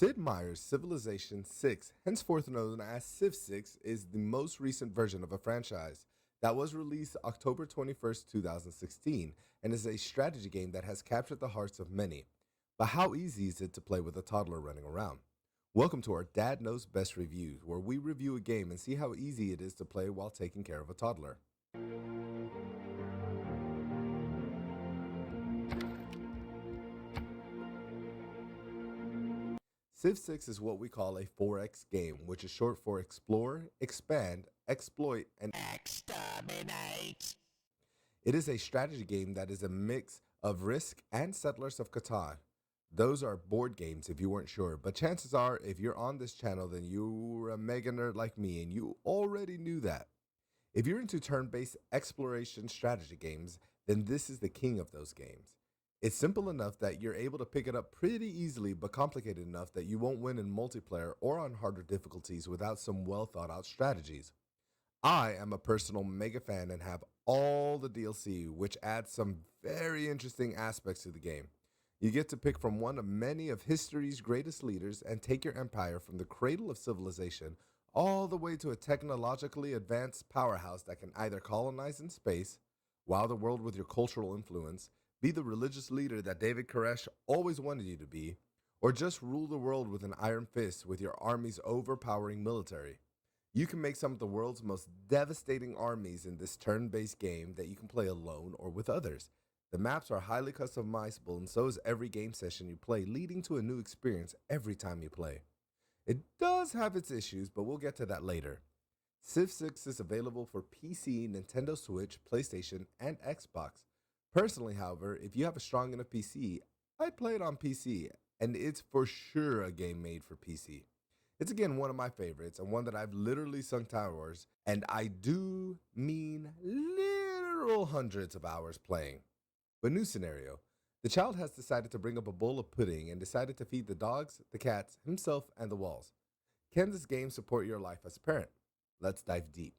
Sid Meier's Civilization VI, henceforth known as Civ 6, is the most recent version of a franchise that was released October 21st, 2016, and is a strategy game that has captured the hearts of many. But how easy is it to play with a toddler running around? Welcome to our Dad Knows Best reviews, where we review a game and see how easy it is to play while taking care of a toddler. Civ 6 is what we call a 4X game, which is short for Explore, Expand, Exploit, and Exterminate. It is a strategy game that is a mix of Risk and Settlers of Catan. Those are board games if you weren't sure, but chances are if you're on this channel then you're a mega nerd like me and you already knew that. If you're into turn-based exploration strategy games, then this is the king of those games. It's simple enough that you're able to pick it up pretty easily, but complicated enough that you won't win in multiplayer or on harder difficulties without some well thought out strategies. I am a personal mega fan and have all the DLC, which adds some very interesting aspects to the game. You get to pick from one of many of history's greatest leaders and take your empire from the cradle of civilization all the way to a technologically advanced powerhouse that can either colonize in space, wow the world with your cultural influence, be the religious leader that David Koresh always wanted you to be, or just rule the world with an iron fist with your army's overpowering military. You can make some of the world's most devastating armies in this turn-based game that you can play alone or with others. The maps are highly customizable, and so is every game session you play, leading to a new experience every time you play. It does have its issues, but we'll get to that later. Civ 6 is available for PC, Nintendo Switch, PlayStation, and Xbox. Personally, however, if you have a strong enough PC, I'd play it on PC, and it's for sure a game made for PC. It's again one of my favorites, and one that I've literally sunk hours, and I do mean literal hundreds of hours playing. But new scenario. The child has decided to bring up a bowl of pudding and decided to feed the dogs, the cats, himself, and the walls. Can this game support your life as a parent? Let's dive deep.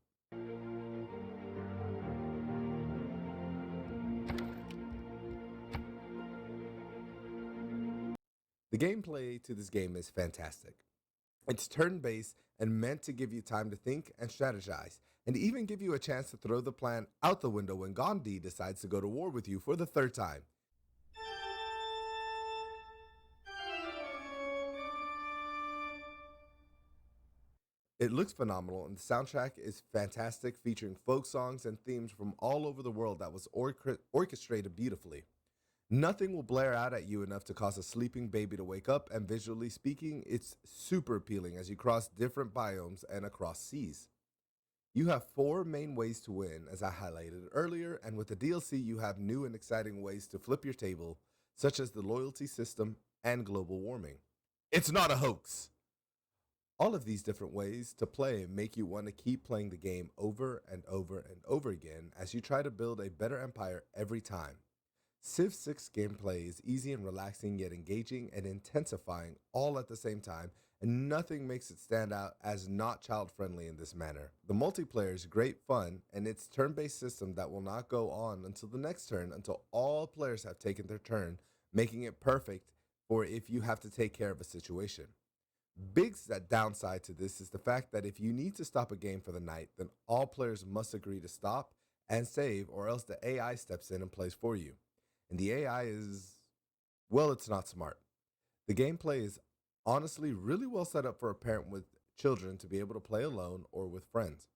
The gameplay to this game is fantastic. It's turn-based and meant to give you time to think and strategize, and even give you a chance to throw the plan out the window when Gandhi decides to go to war with you for the third time. It looks phenomenal, and the soundtrack is fantastic, featuring folk songs and themes from all over the world that was orchestrated beautifully. Nothing will blare out at you enough to cause a sleeping baby to wake up, and visually speaking, it's super appealing as you cross different biomes and across seas. You have 4 main ways to win, as I highlighted earlier, and with the DLC you have new and exciting ways to flip your table, such as the loyalty system and global warming. It's not a hoax! All of these different ways to play make you want to keep playing the game over and over and over again as you try to build a better empire every time. Civ 6 gameplay is easy and relaxing, yet engaging and intensifying all at the same time, and nothing makes it stand out as not child-friendly in this manner. The multiplayer is great fun, and it's a turn-based system that will not go on until the next turn until all players have taken their turn, making it perfect for if you have to take care of a situation. Big downside to this is the fact that if you need to stop a game for the night, then all players must agree to stop and save, or else the AI steps in and plays for you. And the AI is, well, it's not smart. The gameplay is honestly really well set up for a parent with children to be able to play alone or with friends.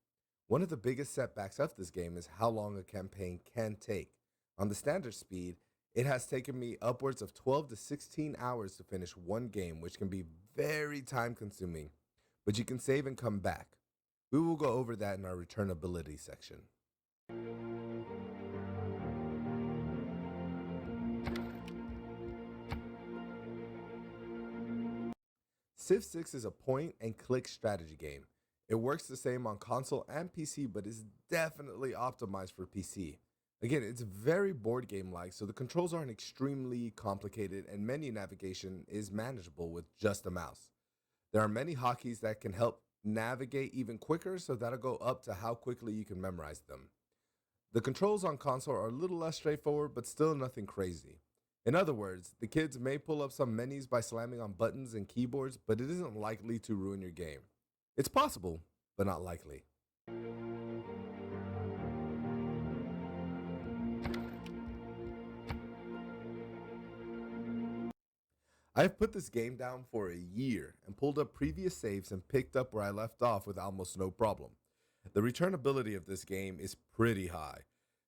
One of the biggest setbacks of this game is how long a campaign can take. On the standard speed, it has taken me upwards of 12 to 16 hours to finish one game, which can be very time consuming, but you can save and come back. We will go over that in our returnability section. Civ 6 is a point and click strategy game. It works the same on console and PC, but is definitely optimized for PC. Again, it's very board game like, so the controls aren't extremely complicated and menu navigation is manageable with just a mouse. There are many hotkeys that can help navigate even quicker, so that'll go up to how quickly you can memorize them. The controls on console are a little less straightforward, but still nothing crazy. In other words, the kids may pull up some menus by slamming on buttons and keyboards, but it isn't likely to ruin your game. It's possible, but not likely. I have put this game down for a year and pulled up previous saves and picked up where I left off with almost no problem. The returnability of this game is pretty high.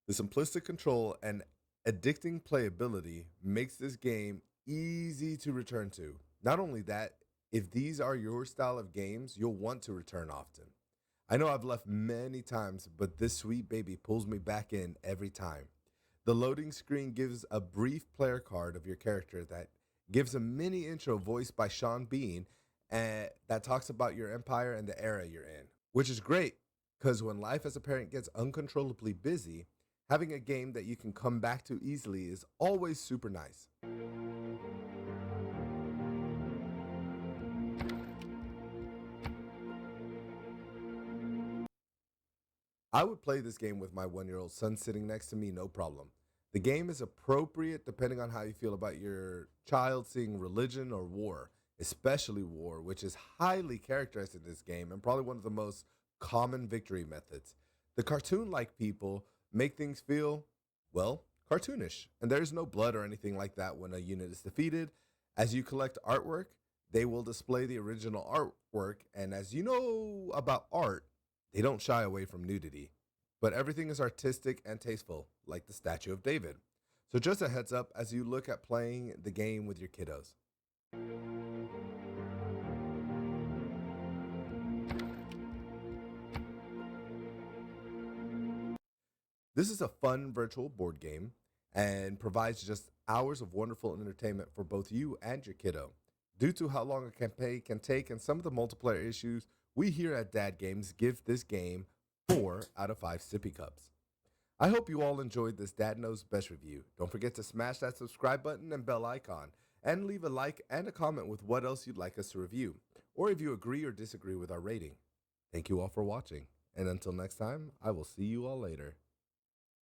The simplistic control and addicting playability makes this game easy to return to. Not only that, if these are your style of games, you'll want to return often. I know I've left many times, but this sweet baby pulls me back in every time. The loading screen gives a brief player card of your character that gives a mini intro voiced by Sean Bean that talks about your empire and the era you're in, which is great because when life as a parent gets uncontrollably busy, having a game that you can come back to easily is always super nice. I would play this game with my 1-year-old son sitting next to me, no problem. The game is appropriate depending on how you feel about your child seeing religion or war, especially war, which is highly characterized in this game and probably one of the most common victory methods. The cartoon like people make things feel, well, cartoonish, and there's no blood or anything like that when a unit is defeated. As you collect artwork, they will display the original artwork, and as you know about art, they don't shy away from nudity. But everything is artistic and tasteful, like the statue of David. So just a heads up as you look at playing the game with your kiddos. This is a fun virtual board game and provides just hours of wonderful entertainment for both you and your kiddo. Due to how long a campaign can take and some of the multiplayer issues, we here at Dadgames give this game 4 out of 5 sippy cups. I hope you all enjoyed this Dad Knows Best review. Don't forget to smash that subscribe button and bell icon, and leave a like and a comment with what else you'd like us to review, or if you agree or disagree with our rating. Thank you all for watching, and until next time, I will see you all later.